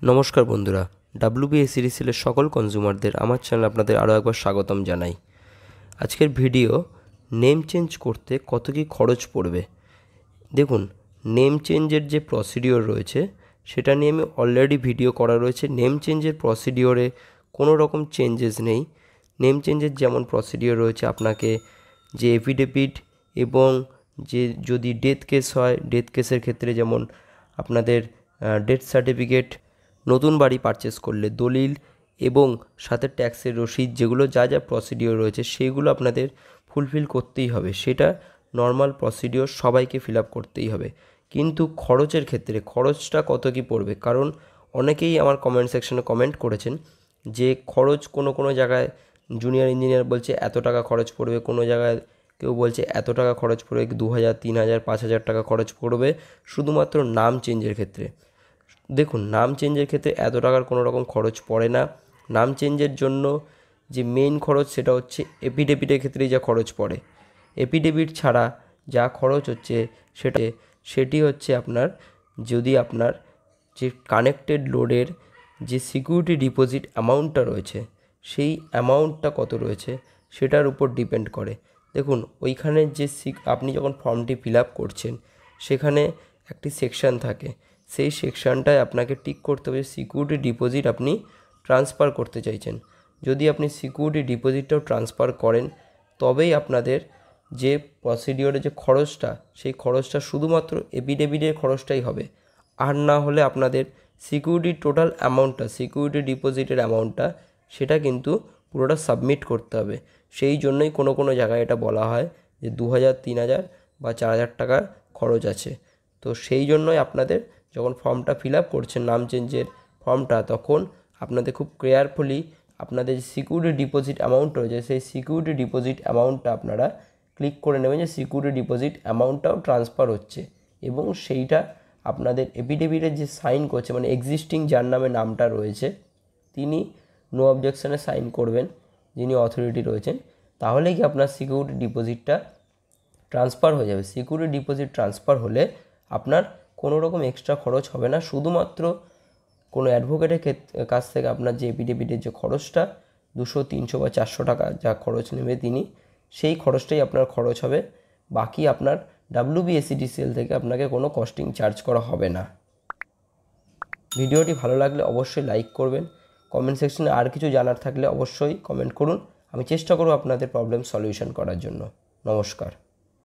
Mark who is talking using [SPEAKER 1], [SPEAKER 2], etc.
[SPEAKER 1] নমস্কার বন্ধুরা, WBSCDCL-এর সকল কনজিউমারদের আমার চ্যানেলে আপনাদের আরও একবার স্বাগতম জানাই। আজকের ভিডিও নেম চেঞ্জ করতে কত কী খরচ পড়বে। দেখুন, নেম চেঞ্জের যে প্রসিডিওর রয়েছে সেটা নিয়ে আমি অলরেডি ভিডিও করা রয়েছে। নেম চেঞ্জের প্রসিডিওরে কোনো রকম চেঞ্জেস নেই। নেম চেঞ্জের যেমন প্রসিডিওর রয়েছে, আপনাকে যে এফিডেভিট এবং যে যদি ডেথ কেস হয়, ডেথ কেসের ক্ষেত্রে যেমন আপনাদের ডেথ সার্টিফিকেট, নতুন বাড়ি পারচেস করলে দলিল এবং সাথে ট্যাক্সের রসিদ, যেগুলো যা যা প্রসিডিওর রয়েছে সেইগুলো আপনাদের ফুলফিল করতেই হবে। সেটা নর্মাল প্রসিডিওর, সবাইকে ফিল আপ করতেই হবে। কিন্তু খরচের ক্ষেত্রে খরচটা কত কী পড়বে, কারণ অনেকেই আমার কমেন্ট সেকশনে কমেন্ট করেছেন যে খরচ কোনো কোনো জায়গায় জুনিয়র ইঞ্জিনিয়ার বলছে এত টাকা খরচ পড়বে, কোনো জায়গায় কেউ বলছে এত টাকা খরচ পড়বে, 2000, 3000, 5000 টাকা খরচ পড়বে শুধুমাত্র নাম চেঞ্জের ক্ষেত্রে। দেখুন, নাম চেঞ্জের ক্ষেত্রে এত টাকার কোনো রকম খরচ পড়ে না। নাম চেঞ্জের জন্য যে মেইন খরচ সেটা হচ্ছে এফিডেভিটের ক্ষেত্রেই যা খরচ পড়ে। এফিডেভিট ছাড়া যা খরচ হচ্ছে সেটি হচ্ছে আপনার, যদি আপনার যে কানেক্টেড লোডের যে সিকিউরিটি ডিপোজিট অ্যামাউন্টটা রয়েছে সেই অ্যামাউন্টটা কত রয়েছে সেটার উপর ডিপেন্ড করে। দেখুন, ওইখানে যে আপনি যখন ফর্মটি ফিল আপ করছেন সেখানে একটি সেকশন থাকে, সেই সেকশনটায় আপনাকে টিক করতে হবে সিকিউরিটি ডিপোজিট আপনি ট্রান্সফার করতে চাইছেন। যদি আপনি সিকিউরিটি ডিপোজিটটাও ট্রান্সফার করেন তবেই আপনাদের যে প্রসিডিওরে যে খরচটা, সেই খরচটা শুধুমাত্র এফিডেভিটের খরচটাই হবে। আর না হলে আপনাদের সিকিউরিটির টোটাল অ্যামাউন্টটা, সিকিউরিটি ডিপোজিটের অ্যামাউন্টটা, সেটা কিন্তু পুরোটা সাবমিট করতে হবে। সেই জন্যই কোনো কোনো জায়গায় এটা বলা হয় যে 2000, 3000 বা 4000 টাকা খরচ আছে। তো সেই জন্যই আপনাদের যখন ফর্মটা ফিল আপ করছেন নাম চেঞ্জের ফর্মটা, তখন আপনাদের খুব কেয়ারফুলি আপনাদের যে সিকিউরিটি ডিপোজিট অ্যামাউন্ট রয়েছে সেই সিকিউরিটি ডিপোজিট অ্যামাউন্টটা আপনারা ক্লিক করে নেবেন যে সিকিউরিটি ডিপোজিট অ্যামাউন্টটাও ট্রান্সফার হচ্ছে, এবং সেইটা আপনাদের এফিডেভিটের যে সাইন করছে, মানে এক্সিস্টিং যার নামে নামটা রয়েছে তিনি নো অবজেকশনে সাইন করবেন, যিনি অথরিটি রয়েছেন, তাহলে কি আপনার সিকিউরিটি ডিপোজিটটা ট্রান্সফার হয়ে যাবে। সিকিউরিটি ডিপোজিট ট্রান্সফার হলে আপনার কোনো রকম এক্সট্রা খরচ হবে না। শুধুমাত্র কোনো অ্যাডভোকেটের কাছ থেকে আপনার যে এফিডেভিটের যে খরচটা 200, 300 বা 400 টাকা যা খরচ নেবে তিনি, সেই খরচটাই আপনার খরচ হবে। বাকি আপনার WBSCDCL থেকে আপনাকে কোনো কস্টিং চার্জ করা হবে না। ভিডিওটি ভালো লাগলে অবশ্যই লাইক করবেন। কমেন্ট সেকশনে আর কিছু জানার থাকলে অবশ্যই কমেন্ট করুন, আমি চেষ্টা করব আপনাদের প্রবলেম সলিউশন করার জন্য। নমস্কার।